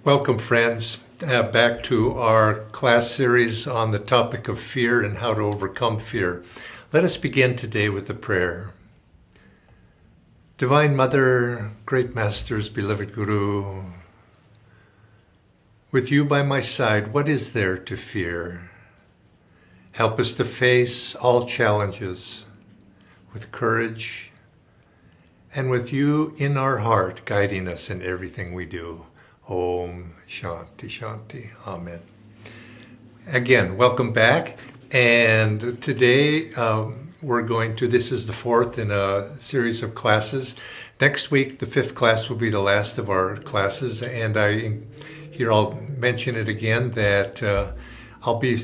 Welcome, friends, back to our class series on the topic of fear and how to overcome fear. Let us begin today with a prayer. Divine Mother, Great Masters, beloved Guru, with you by my side, what is there to fear? Help us to face all challenges with courage and with you in our heart, guiding us in everything we do. Om Shanti Shanti. Amen. Again, welcome back. And today this is the fourth in a series of classes. Next week, the fifth class will be the last of our classes. And I'll mention it again that I'll be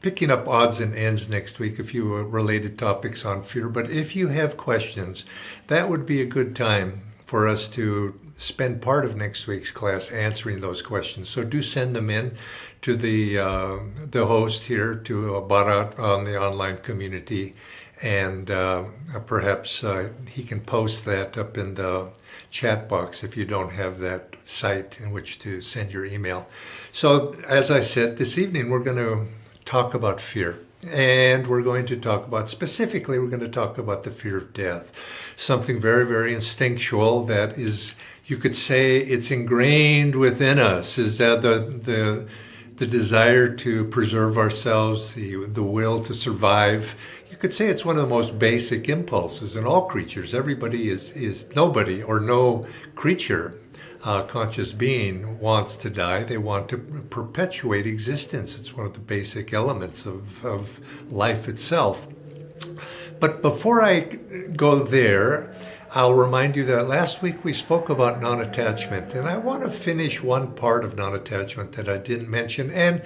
picking up odds and ends next week, a few related topics on fear. But if you have questions, that would be a good time for us to spend part of next week's class answering those questions. So do send them in to the host here, to Bharat on the online community, and perhaps he can post that up in the chat box if you don't have that site in which to send your email. So as I said, this evening we're going to talk about fear. And we're going to talk about the fear of death. Something very, very instinctual that is, you could say, it's ingrained within us, is that the desire to preserve ourselves, the will to survive. You could say it's one of the most basic impulses in all creatures. Everybody nobody or no creature, conscious being, wants to die. They want to perpetuate existence. It's one of the basic elements of life itself. But before I go there, I'll remind you that last week we spoke about non-attachment, and I want to finish one part of non-attachment that I didn't mention. And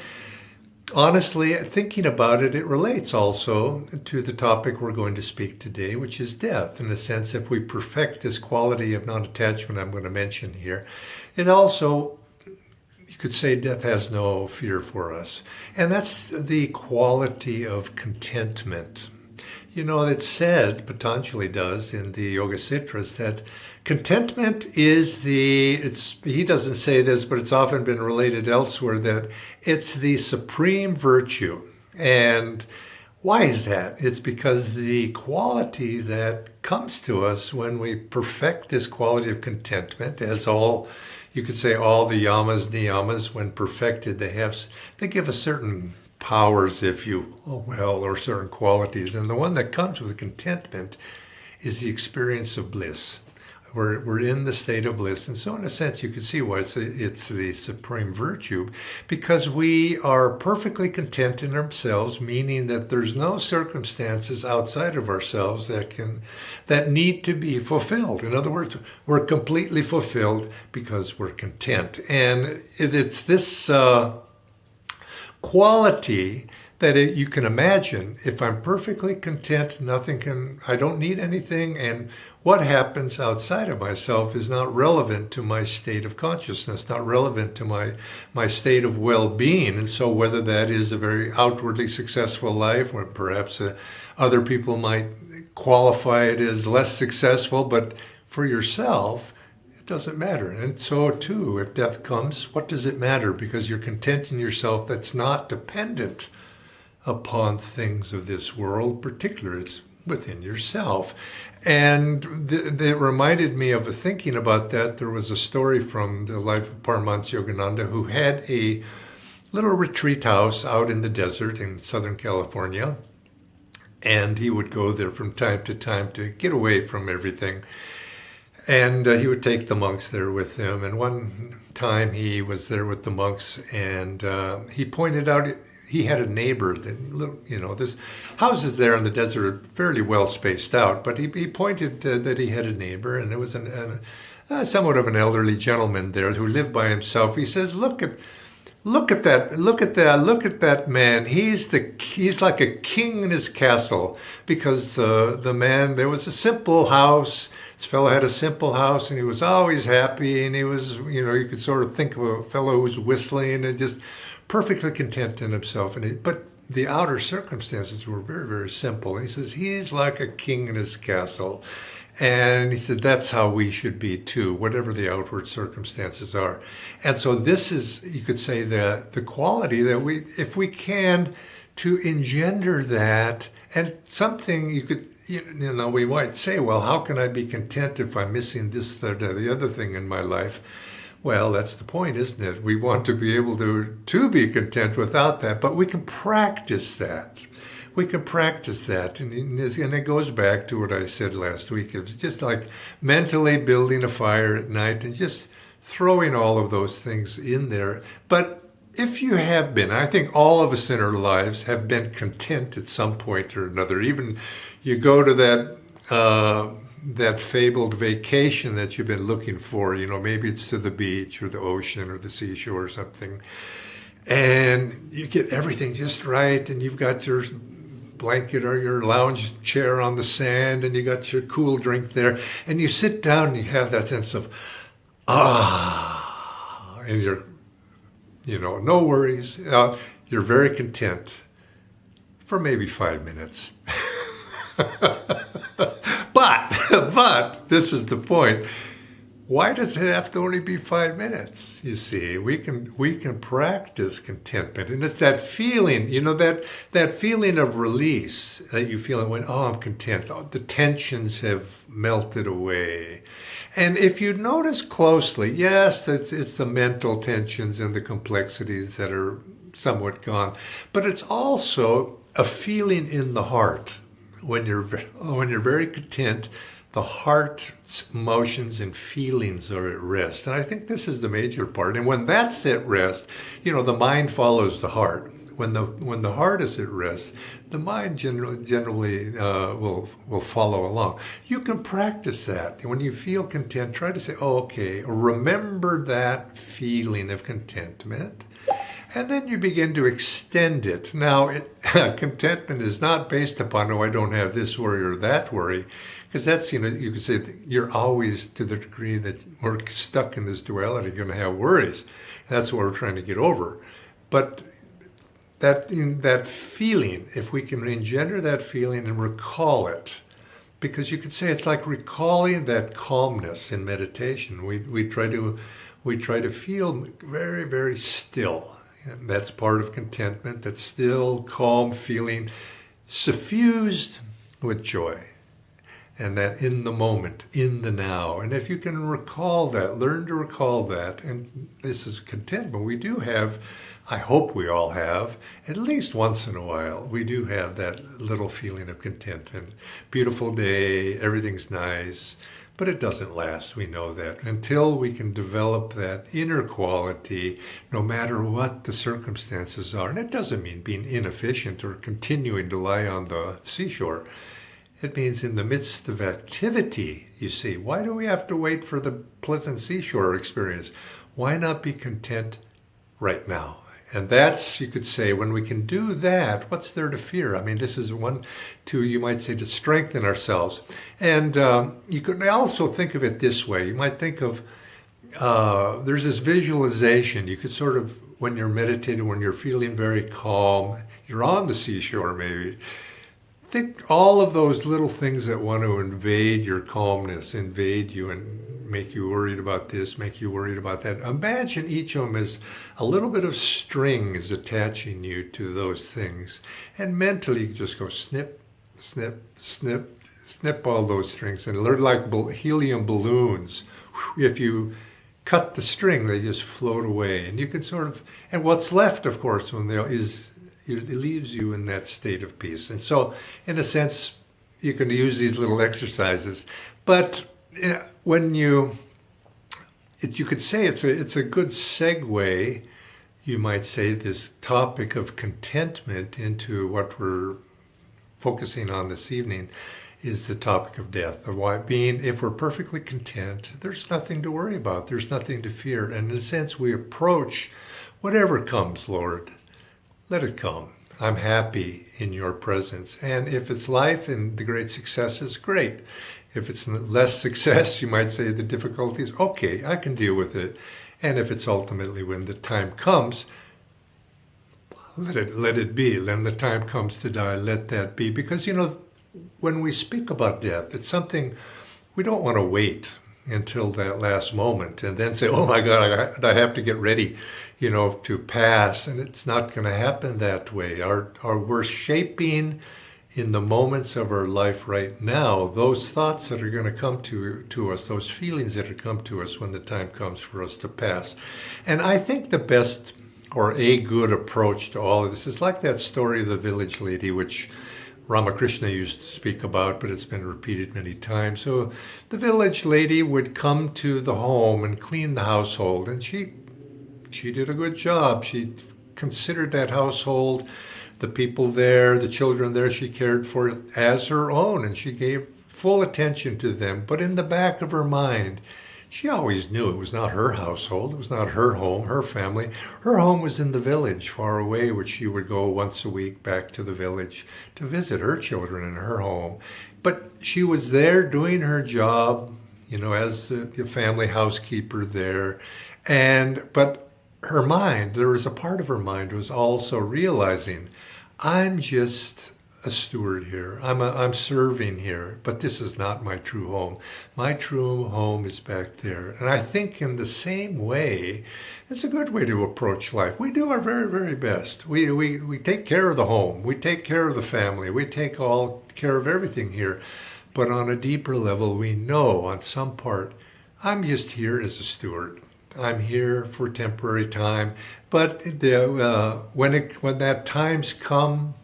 honestly, thinking about it, it relates also to the topic we're going to speak today, which is death. In a sense, if we perfect this quality of non-attachment I'm going to mention here, it also, you could say, death has no fear for us. And that's the quality of contentment. You know, it's said, Patanjali does in the Yoga Sutras, that contentment is he doesn't say this, but it's often been related elsewhere, that it's the supreme virtue. And why is that? It's because the quality that comes to us when we perfect this quality of contentment, as you could say all the yamas, niyamas, when perfected, they give us certain powers, or certain qualities. And the one that comes with contentment is the experience of bliss. We're in the state of bliss. And so in a sense, you can see why it's the supreme virtue, because we are perfectly content in ourselves, meaning that there's no circumstances outside of ourselves that need to be fulfilled. In other words, we're completely fulfilled because we're content. And it's this quality that you can imagine, if I'm perfectly content, I don't need anything, and what happens outside of myself is not relevant to my state of consciousness, not relevant to my state of well-being. And so whether that is a very outwardly successful life, or perhaps other people might qualify it as less successful, but for yourself, it doesn't matter. And so too, if death comes, what does it matter? Because you're content in yourself. That's not dependent upon things of this world, particularly it's within yourself. And it reminded me of thinking about that. There was a story from the life of Paramhansa Yogananda, who had a little retreat house out in the desert in Southern California. And he would go there from time to time to get away from everything. And he would take the monks there with him. And one time he was there with the monks, and he pointed out he had a neighbor that, this houses there in the desert are fairly well spaced out, but he pointed that he had a neighbor, and there was somewhat of an elderly gentleman there who lived by himself. He says, look at that man. He's like a king in his castle, because the man, there was a simple house. This fellow had a simple house, and he was always happy, and he was, you could sort of think of a fellow who was whistling and just perfectly content in himself. But the outer circumstances were very, very simple. And he says, he's like a king in his castle. And he said, that's how we should be too, whatever the outward circumstances are. And so this is, you could say, the quality that we, if we can, to engender that, and something you could, we might say, well, how can I be content if I'm missing this, that, or the other thing in my life? Well, that's the point, isn't it? We want to be able to be content without that, but we can practice that. We can practice that. And it goes back to what I said last week. It's just like mentally building a fire at night and just throwing all of those things in there. But if you have been, I think all of us in our lives have been content at some point or another. Even you go to that fabled vacation that you've been looking for, maybe it's to the beach or the ocean or the seashore or something. And you get everything just right, and you've got your blanket or your lounge chair on the sand, and you got your cool drink there, and you sit down and you have that sense of, and you're, no worries. You're very content for maybe 5 minutes. But this is the point. Why does it have to only be 5 minutes? You see, we can practice contentment, and it's that feeling, that feeling of release that you feel when, I'm content. The tensions have melted away, and if you notice closely, yes, it's the mental tensions and the complexities that are somewhat gone, but it's also a feeling in the heart when you're very content. The heart's emotions and feelings are at rest. And I think this is the major part. And when that's at rest, the mind follows the heart. When the heart is at rest, the mind generally will follow along. You can practice that. When you feel content, try to say, okay, remember that feeling of contentment. And then you begin to extend it. Now, contentment is not based upon, I don't have this worry or that worry. Because that's, you could say that you're always, to the degree that we're stuck in this duality, going to have worries. That's what we're trying to get over. But that feeling, if we can engender that feeling and recall it, because you could say it's like recalling that calmness in meditation. We try to feel very, very still. And that's part of contentment, that still, calm feeling, suffused with joy. And that in the moment, in the now. And if you can recall that, learn to recall that, and this is contentment. We do have, I hope we all have, at least once in a while, we do have that little feeling of contentment. Beautiful day, everything's nice, but it doesn't last, we know that. Until we can develop that inner quality, no matter what the circumstances are. And it doesn't mean being inefficient or continuing to lie on the seashore. It means in the midst of activity, you see. Why do we have to wait for the pleasant seashore experience? Why not be content right now? And that's, you could say, when we can do that, what's there to fear? I mean, this is you might say, to strengthen ourselves. And you could also think of it this way. You might think of, there's this visualization. You could sort of, when you're meditating, when you're feeling very calm, you're on the seashore maybe, think all of those little things that want to invade your calmness, invade you and make you worried about this, make you worried about that. Imagine each of them as a little bit of string is attaching you to those things. And mentally you just go snip, snip, snip, snip all those strings. And they're like helium balloons. If you cut the string, they just float away. And you can sort of, and what's left, of course, when there is, it leaves you in that state of peace. And so, in a sense, you can use these little exercises. But when you could say it's a good segue, you might say, this topic of contentment into what we're focusing on this evening is the topic of death. Of why being, if we're perfectly content, there's nothing to worry about. There's nothing to fear. And in a sense, we approach whatever comes, Lord. Let it come. I'm happy in your presence. And if it's life and the great successes, great. If it's less success, you might say the difficulties, okay, I can deal with it. And if it's ultimately when the time comes, let it be. When the time comes to die, let that be. Because, when we speak about death, it's something we don't want to wait until that last moment and then say, oh my God, I have to get ready, to pass. And it's not going to happen that way. We're shaping in the moments of our life right now, those thoughts that are going to come to us, those feelings that are come to us when the time comes for us to pass. And I think the best or a good approach to all of this is like that story of the village lady, which Ramakrishna used to speak about, but it's been repeated many times. So the village lady would come to the home and clean the household, and she did a good job. She considered that household, the people there, the children there, she cared for as her own, and she gave full attention to them. But in the back of her mind, she always knew it was not her household, it was not her home, her family. Her home was in the village far away, which she would go once a week back to the village to visit her children in her home. But she was there doing her job, as the family housekeeper there. But her mind, there was a part of her mind was also realizing, I'm just a steward here. I'm serving here, but this is not my true home. My true home is back there. And I think in the same way, it's a good way to approach life. We do our very, very best. We take care of the home. We take care of the family. We take all care of everything here. But on a deeper level, we know on some part, I'm just here as a steward. I'm here for temporary time. But when that time's come,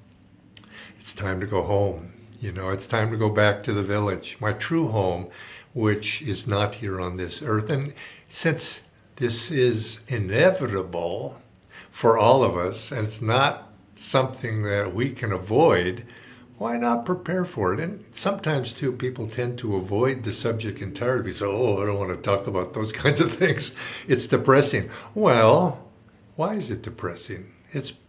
it's time to go home. It's time to go back to the village, my true home, which is not here on this earth. And since this is inevitable for all of us, and it's not something that we can avoid, why not prepare for it? And sometimes, too, people tend to avoid the subject entirely because, I don't want to talk about those kinds of things. It's depressing. Well, why is it depressing?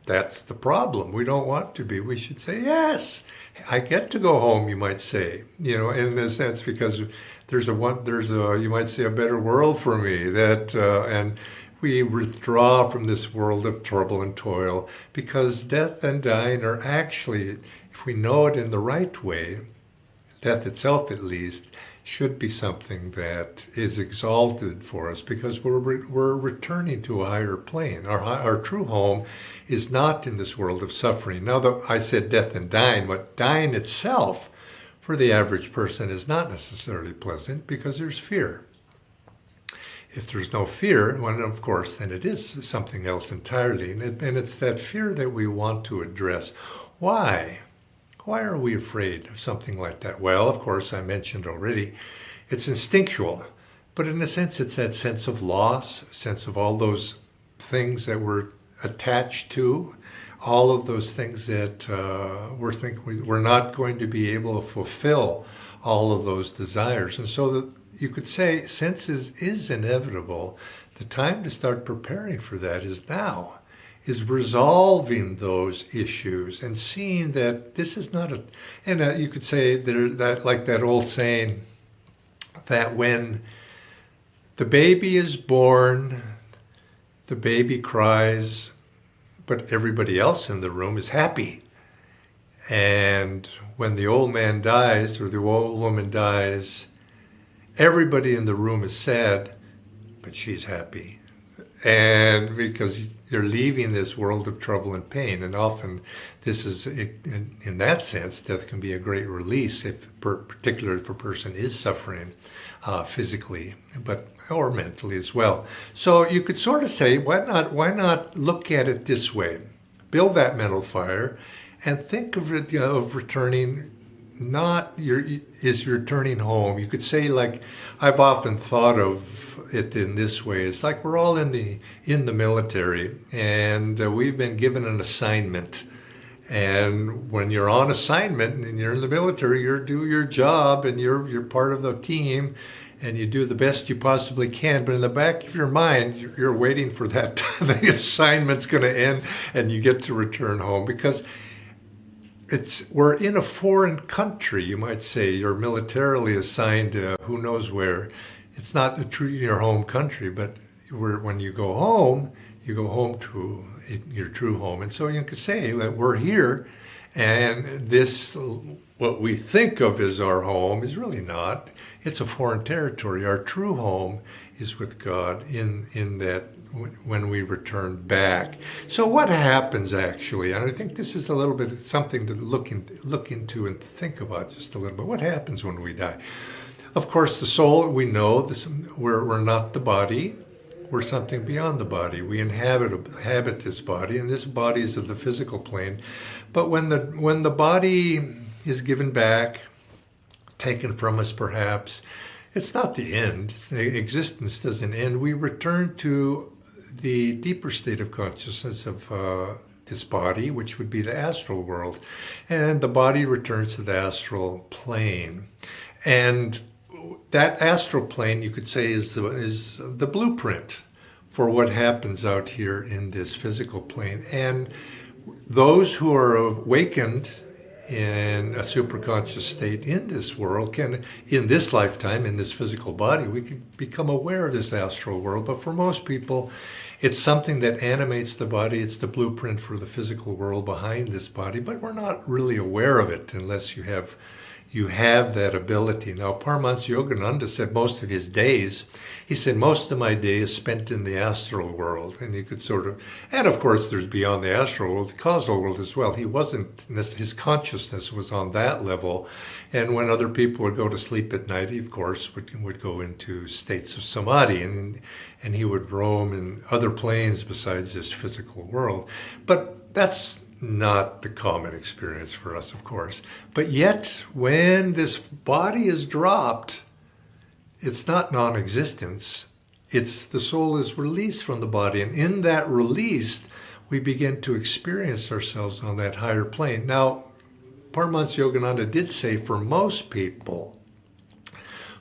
That's the problem. We don't want to be. We should say, yes, I get to go home, you might say, in a sense, because there's you might say, a better world for me, and we withdraw from this world of trouble and toil, because death and dying are actually, if we know it in the right way, death itself at least, should be something that is exalted for us, because we're returning to a higher plane. Our true home is not in this world of suffering. Now, I said death and dying, but dying itself for the average person is not necessarily pleasant because there's fear. If there's no fear, well, of course, then it is something else entirely. And it's that fear that we want to address. Why? Why are we afraid of something like that? Well, of course, I mentioned already, it's instinctual. But in a sense, it's that sense of loss, sense of all those things that we're attached to, all of those things that we're not going to be able to fulfill all of those desires. And so that you could say, since is inevitable, the time to start preparing for that is now, is resolving those issues and seeing that this is not you could say that like that old saying, that when the baby is born, the baby cries, but everybody else in the room is happy. And when the old man dies or the old woman dies, everybody in the room is sad, but she's happy. And because you're leaving this world of trouble and pain. And often this is, in that sense, death can be a great release, particularly if a person is suffering physically, or mentally as well. So you could sort of say, why not look at it this way? Build that mental fire and think of it, of returning, is returning home. You could say, like, I've often thought of it in this way. It's like we're all in the military, and we've been given an assignment. And when you're on assignment and you're in the military, you do your job and you're part of the team, and you do the best you possibly can. But in the back of your mind, you're waiting for that the assignment's going to end and you get to return home, because we're in a foreign country, you might say. You're militarily assigned who knows where. It's not your home country, but when you go home to your true home. And so you can say that we're here And this, what we think of as our home, is really not. It's a foreign territory. Our true home is with God in that when we return back. So what happens actually? And I think this is a little bit something to look into and think about just a little bit. What happens when we die? Of course, the soul, we know this, we're not the body. We're something beyond the body. We inhabit this body, and this body is of the physical plane. But when the body is given back, taken from us perhaps, it's not the end. The existence doesn't end. We return to the deeper state of consciousness of this body, which would be the astral world. And the body returns to the astral plane. And that astral plane, you could say, is the blueprint for what happens out here in this physical plane. And those who are awakened in a superconscious state in this world can, in this lifetime, in this physical body, we can become aware of this astral world. But for most people, it's something that animates the body. It's the blueprint for the physical world behind this body, but we're not really aware of it unless you have that ability. Now, Paramhansa Yogananda said most of his days, he said, most of my day is spent in the astral world. And you could and of course there's beyond the astral world, the causal world as well. His consciousness was on that level. And when other people would go to sleep at night, he of course would go into states of samadhi, and he would roam in other planes besides this physical world. But that's not the common experience for us, of course. But yet, when this body is dropped, it's not non-existence. It's the soul is released from the body. And in that release, we begin to experience ourselves on that higher plane. Now, Paramhansa Yogananda did say for most people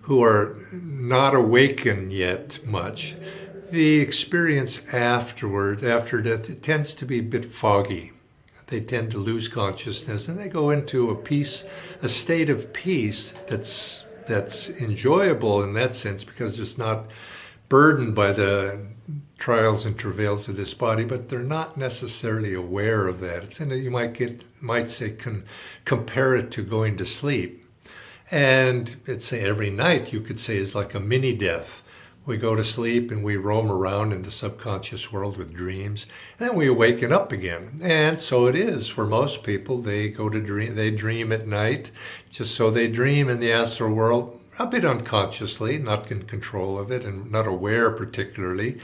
who are not awakened yet much, the experience after death, it tends to be a bit foggy. They tend to lose consciousness, and they go into a state of peace that's enjoyable in that sense, because it's not burdened by the trials and travails of this body, but they're not necessarily aware of that. It's you might say compare it to going to sleep, and it's every night you could say is like a mini death. We go to sleep and we roam around in the subconscious world with dreams, and then we awaken up again. And so it is for most people. They dream at night, just so they dream in the astral world, a bit unconsciously, not in control of it and not aware particularly.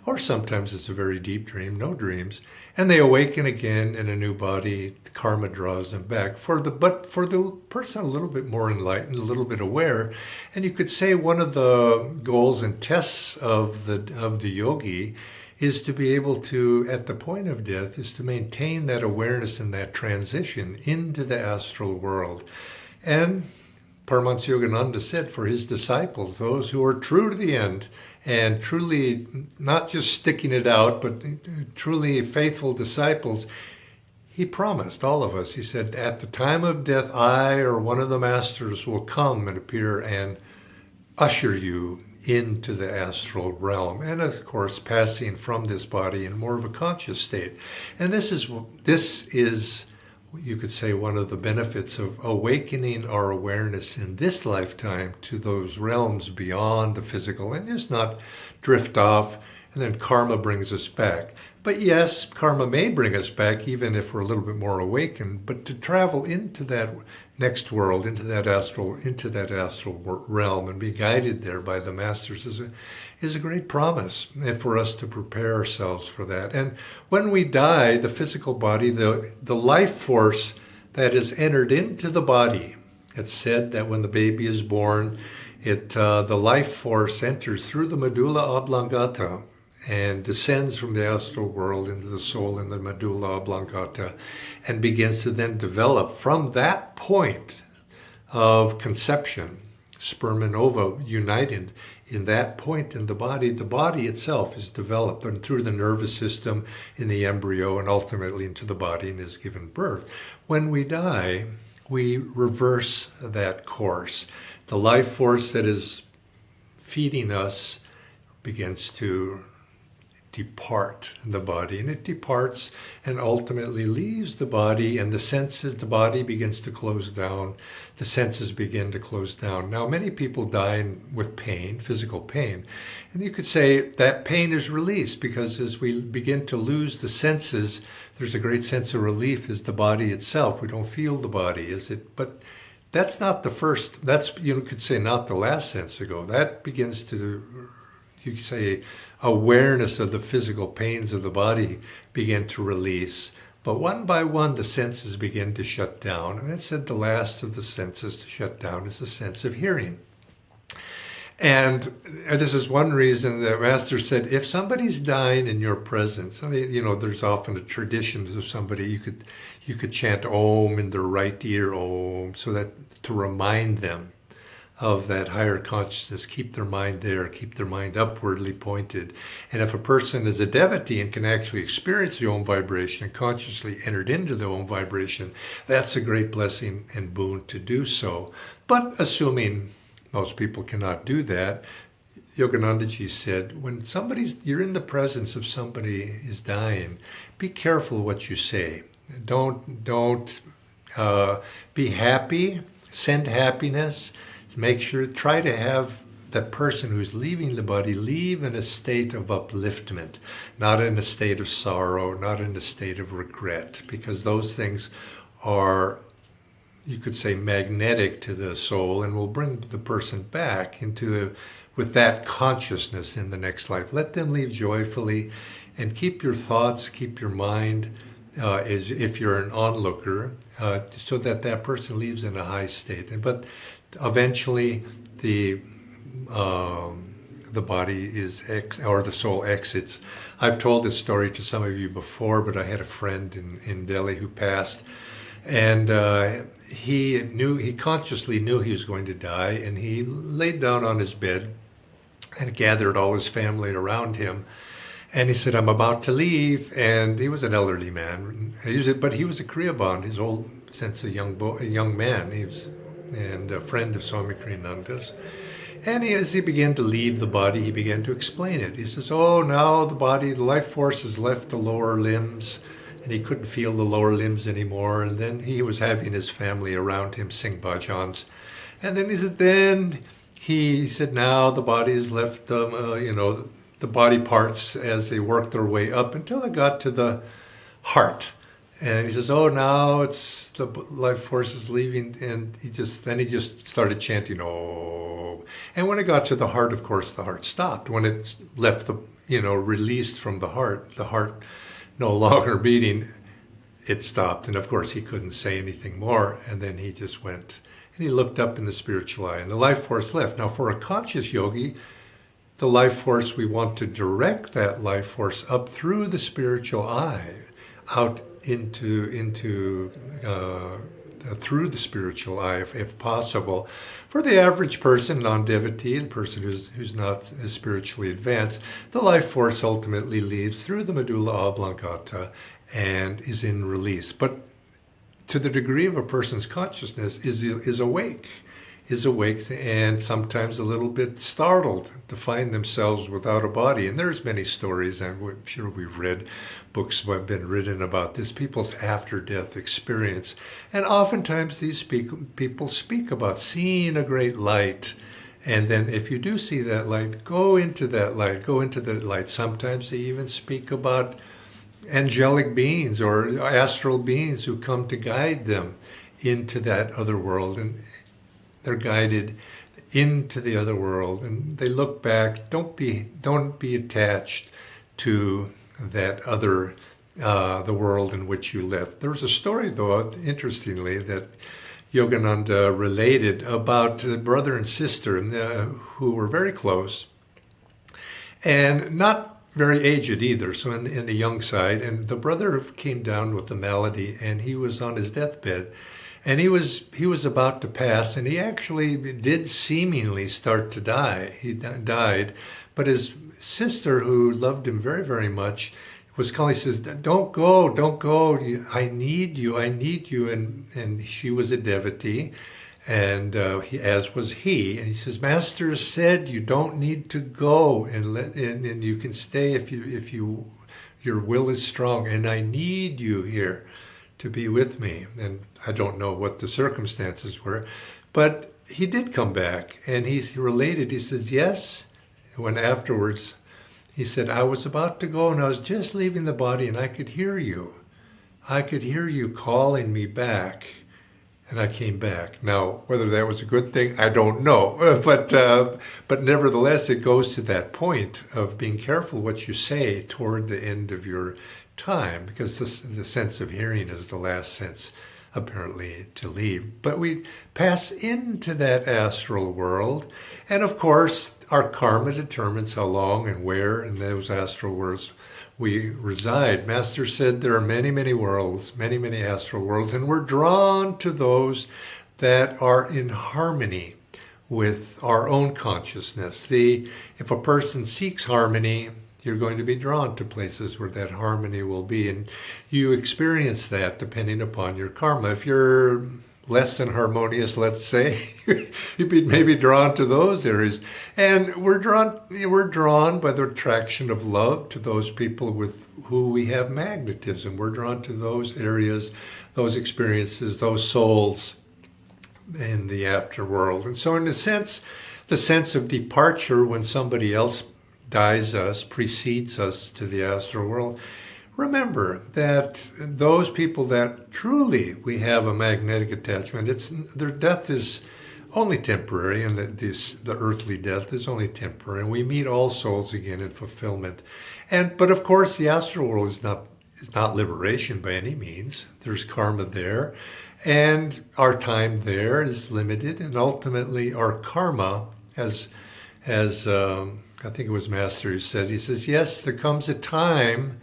Or sometimes it's a very deep dream, no dreams. And they awaken again in a new body. Karma draws them back. But for the person a little bit more enlightened, a little bit aware, and you could say one of the goals and tests of the yogi is to be able to, at the point of death, is to maintain that awareness and that transition into the astral world. And Paramhansa Yogananda said for his disciples, those who are true to the end, and truly not just sticking it out, but truly faithful disciples, he promised all of us, he said, at the time of death, I or one of the masters will come and appear and usher you into the astral realm. And of course, passing from this body in more of a conscious state. And this is, you could say, one of the benefits of awakening our awareness in this lifetime to those realms beyond the physical, and just not drift off, and then karma brings us back. But yes, karma may bring us back even if we're a little bit more awakened, but to travel into that next world, into that astral realm and be guided there by the masters is a great promise, and for us to prepare ourselves for that. And when we die, the physical body, the life force that is entered into the body, it's said that when the baby is born, the life force enters through the medulla oblongata and descends from the astral world into the soul in the medulla oblongata, and begins to then develop from that point of conception, sperm and ova united. In that point in the body itself is developed, and through the nervous system in the embryo and ultimately into the body, and is given birth. When we die, we reverse that course. The life force that is feeding us begins to depart the body, and it departs and ultimately leaves the body, and the body begins to close down, the senses begin to close down. Now, many people die with pain, physical pain, and you could say that pain is released, because as we begin to lose the senses, there's a great sense of relief as the body itself. We don't feel the body, is it? But that's not the first, that's, you could say, not the last sense to go. That begins to, you could say, awareness of the physical pains of the body begin to release. But one by one, the senses begin to shut down. And it said the last of the senses to shut down is the sense of hearing. And this is one reason that Master said, if somebody's dying in your presence, there's often a tradition of somebody, you could chant Om in their right ear, Om, so that to remind them of that higher consciousness, keep their mind there, keep their mind upwardly pointed. And if a person is a devotee and can actually experience the Om vibration and consciously entered into the Om vibration, that's a great blessing and boon to do so. But assuming most people cannot do that, Yoganandaji said, when you're in the presence of somebody is dying, be careful what you say. Don't be happy, send happiness. Make sure, try to have that person who's leaving the body leave in a state of upliftment, not in a state of sorrow, not in a state of regret, because those things are, you could say, magnetic to the soul and will bring the person back with that consciousness in the next life. Let them leave joyfully, and keep your thoughts, keep your mind, as if you're an onlooker, so that person leaves in a high state. But eventually, the body or the soul exits. I've told this story to some of you before, but I had a friend in Delhi who passed, and he consciously knew he was going to die, and he laid down on his bed and gathered all his family around him. And he said, I'm about to leave. And he was an elderly man, but he was a Kriyaband, his old sense of a young man. He was and a friend of Swami Kriyananda's. And as he began to leave the body, he began to explain it. He says, now the life force has left the lower limbs, and he couldn't feel the lower limbs anymore. And then he was having his family around him sing bhajans. And then he said, now the body has left the body parts as they work their way up until they got to the heart. And he says, now it's the life force is leaving. And he just started chanting, Om. And when it got to the heart, of course, the heart stopped. When it left released from the heart no longer beating, it stopped. And of course, he couldn't say anything more. And then he just went, and he looked up in the spiritual eye, and the life force left. Now, for a conscious yogi, the life force, we want to direct that life force up through the spiritual eye, out through the spiritual eye, if possible. For the average person, non-devotee, the person who's not as spiritually advanced, the life force ultimately leaves through the medulla oblongata and is in release. But to the degree of a person's consciousness is awake, and sometimes a little bit startled to find themselves without a body. And there's many stories, I'm sure we've read books that have been written about this, people's after-death experience. And oftentimes these people speak about seeing a great light. And then if you do see that light, go into that light. Sometimes they even speak about angelic beings or astral beings who come to guide them into that other world. And they're guided into the other world, and they look back. Don't be attached to that other, the world in which you left. There was a story, though, interestingly, that Yogananda related about a brother and sister who were very close, and not very aged either, so in the young side. And the brother came down with a malady, and he was on his deathbed. And he was about to pass, and he actually did seemingly start to die. He died, but his sister, who loved him very, very much, was calling. He says, don't go, I need you. And she was a devotee, And as was he. And he says, Master said you don't need to go, and you can stay if your will is strong. And I need you here to be with me. And I don't know what the circumstances were, but he did come back. And he related, he says, yes. When afterwards, he said, I was about to go and I was just leaving the body and I could hear you. I could hear you calling me back. And I came back. Now, whether that was a good thing, I don't know. But nevertheless, it goes to that point of being careful what you say toward the end of your time, because the sense of hearing is the last sense, apparently, to leave. But we pass into that astral world, and of course, our karma determines how long and where in those astral worlds we reside. Master said there are many, many worlds, many, many astral worlds, and we're drawn to those that are in harmony with our own consciousness. If a person seeks harmony, you're going to be drawn to places where that harmony will be, and you experience that depending upon your karma. If you're less than harmonious, let's say, you'd be maybe drawn to those areas. And we're drawn by the attraction of love to those people with who we have magnetism. We're drawn to those areas, those experiences, those souls in the afterworld. And so in a sense, the sense of departure when somebody else dies us, precedes us to the astral world, remember that those people that truly we have a magnetic attachment, their death is only temporary, and the earthly death is only temporary, and we meet all souls again in fulfillment. But of course, the astral world is not liberation by any means. There's karma there, and our time there is limited, and ultimately our karma, as I think it was Master who said, he says, yes, there comes a time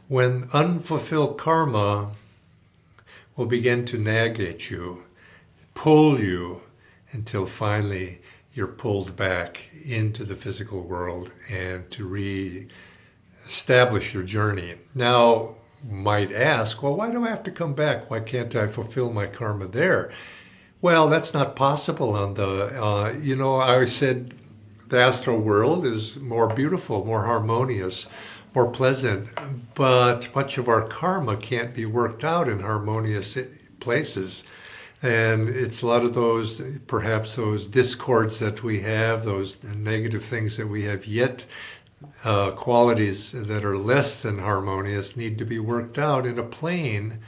when unfulfilled karma will begin to nag at you, pull you, until finally you're pulled back into the physical world and to re-establish your journey. Now, you might ask, well, why do I have to come back? Why can't I fulfill my karma there? Well, that's not possible on I said the astral world is more beautiful, more harmonious, more pleasant, but much of our karma can't be worked out in harmonious places. And it's a lot of those discords that we have, those negative things that we have yet, qualities that are less than harmonious need to be worked out in a plane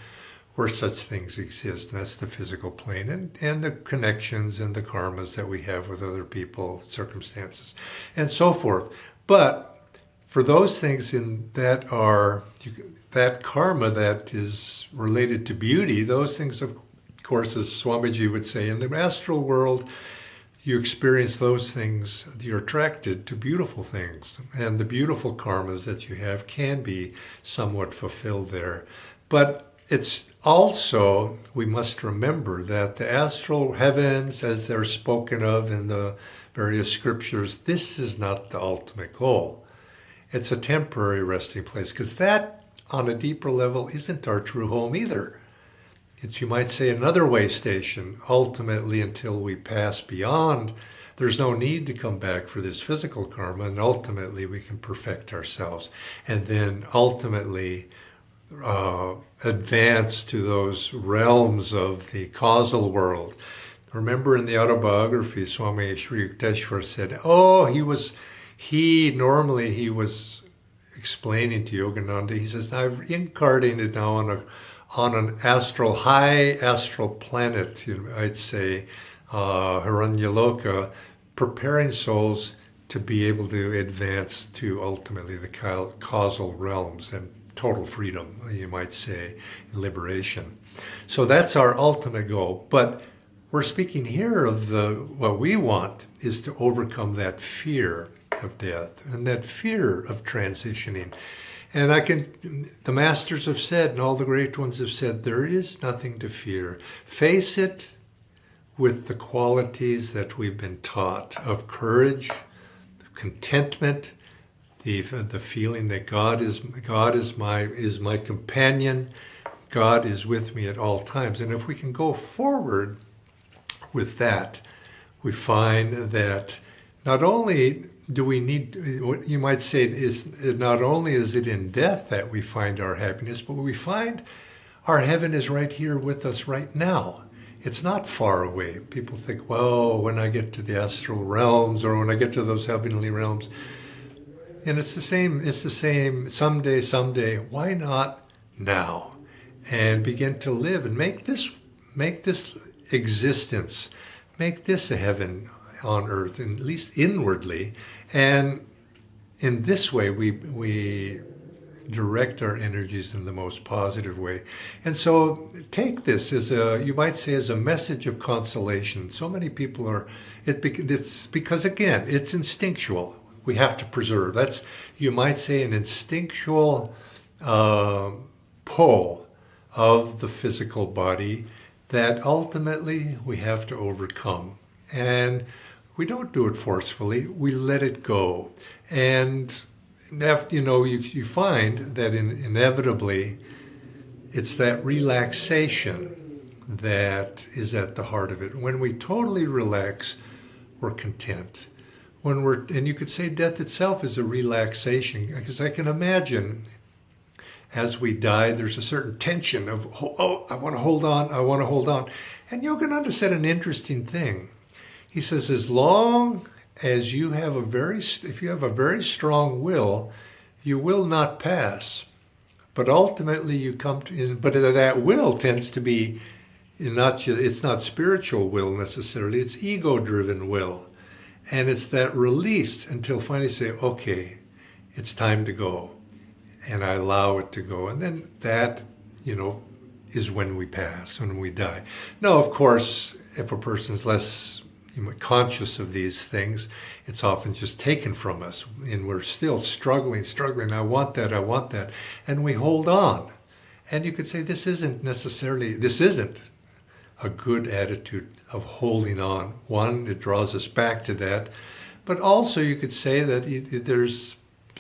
where such things exist. And that's the physical plane, and the connections and the karmas that we have with other people, circumstances, and so forth. But for those things that karma that is related to beauty, those things, of course, as Swamiji would say, in the astral world, you experience those things, you're attracted to beautiful things, and the beautiful karmas that you have can be somewhat fulfilled there. But it's also, we must remember that the astral heavens, as they're spoken of in the various scriptures, this is not the ultimate goal. It's a temporary resting place, because that, on a deeper level, isn't our true home either. It's, you might say, another way station. Ultimately, until we pass beyond, there's no need to come back for this physical karma, and ultimately we can perfect ourselves. And then ultimately advance to those realms of the causal world. Remember in the autobiography, Swami Sri Yukteswar said, he was explaining to Yogananda, he says, I've incarnated now on an high astral planet, I'd say, Hiranyaloka, preparing souls to be able to advance to ultimately the causal realms and total freedom, you might say, liberation. So that's our ultimate goal. But we're speaking here of what we want is to overcome that fear of death and that fear of transitioning. And the masters have said, and all the great ones have said, there is nothing to fear. Face it with the qualities that we've been taught of courage, contentment, the feeling that God is my companion, God is with me at all times. And if we can go forward with that, we find that not only do we need, what you might say is, not only is it in death that we find our happiness, but we find our heaven is right here with us right now. It's not far away. People think, well, when I get to the astral realms or when I get to those heavenly realms, and it's the same, someday, why not now? And begin to live and make this existence, make this a heaven on earth, at least inwardly. And in this way, we direct our energies in the most positive way. And so take this as you might say, as a message of consolation. So many people it's because, again, it's instinctual. We have to preserve. That's, you might say, an instinctual pull of the physical body that ultimately we have to overcome. And we don't do it forcefully. We let it go. And you find that inevitably it's that relaxation that is at the heart of it. When we totally relax, we're content. And you could say death itself is a relaxation, because I can imagine as we die, there's a certain tension of, oh, I want to hold on. And Yogananda said an interesting thing. He says, as long as if you have a very strong will, you will not pass. But ultimately you come to, but that will tends to be it's not spiritual will necessarily, it's ego-driven will. And it's that release until finally say, okay, it's time to go. And I allow it to go. And then that, is when we pass, when we die. Now, of course, if a person's less conscious of these things, it's often just taken from us. And we're still struggling. I want that. And we hold on. And you could say this isn't a good attitude of holding on. One, it draws us back to that. But also you could say that there's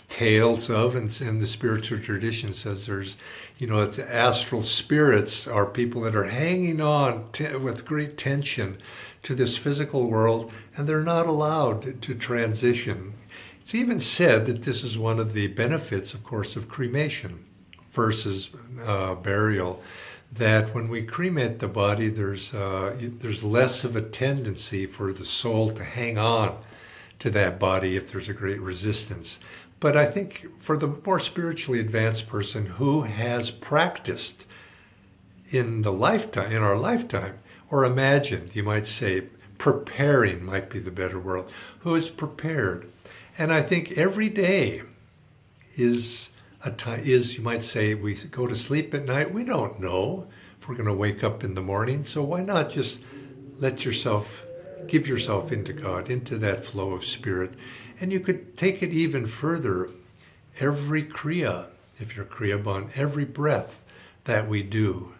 tales of, and the spiritual tradition says there's, it's astral spirits are people that are hanging on with great tension to this physical world, and they're not allowed to transition. It's even said that this is one of the benefits, of course, of cremation versus burial, that when we cremate the body, there's less of a tendency for the soul to hang on to that body if there's a great resistance. But I think for the more spiritually advanced person who has practiced in our lifetime, or imagined, you might say, preparing might be the better word, who is prepared. And I think every day is, you might say, we go to sleep at night, we don't know if we're going to wake up in the morning, so why not just give yourself into God, into that flow of spirit. And you could take it even further. Every kriya, if you're kriyaban, every breath that we do,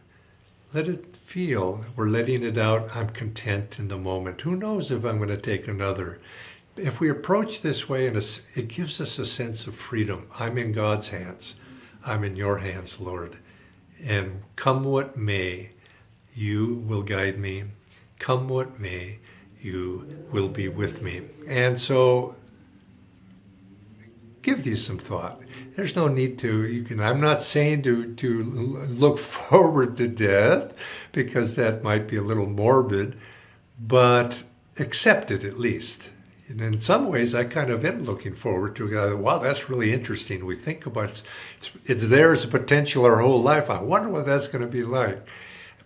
let it feel, we're letting it out, I'm content in the moment. Who knows if I'm going to take another? If we approach this way, it gives us a sense of freedom. I'm in God's hands. I'm in your hands, Lord. And come what may, you will guide me. Come what may, you will be with me. And so give these some thought. There's no need to, I'm not saying to look forward to death, because that might be a little morbid, but accept it at least. And in some ways, I kind of am looking forward to it. Wow, that's really interesting. We think about it. It's there as a potential our whole life. I wonder what that's going to be like.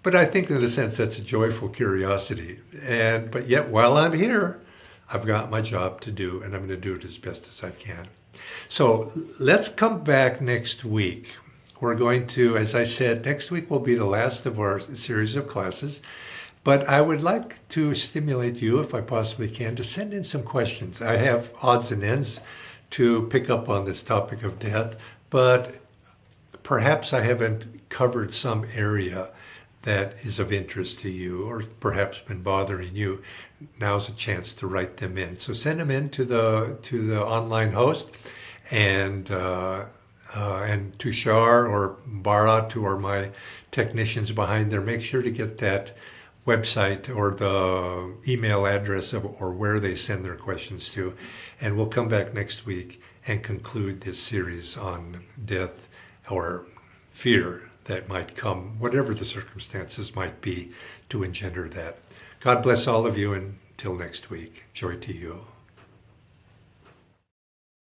But I think in a sense, that's a joyful curiosity. But yet, while I'm here, I've got my job to do, and I'm going to do it as best as I can. So let's come back next week. We're going to, as I said, next week will be the last of our series of classes. But I would like to stimulate you, if I possibly can, to send in some questions. I have odds and ends to pick up on this topic of death, but perhaps I haven't covered some area that is of interest to you, or perhaps been bothering you. Now's a chance to write them in. So send them in to the online host, and Tushar or Bharat, who are my technicians behind there. Make sure to get that website or the email address or where they send their questions to. And we'll come back next week and conclude this series on death or fear that might come, whatever the circumstances might be to engender that. God bless all of you, and till next week. Joy to you.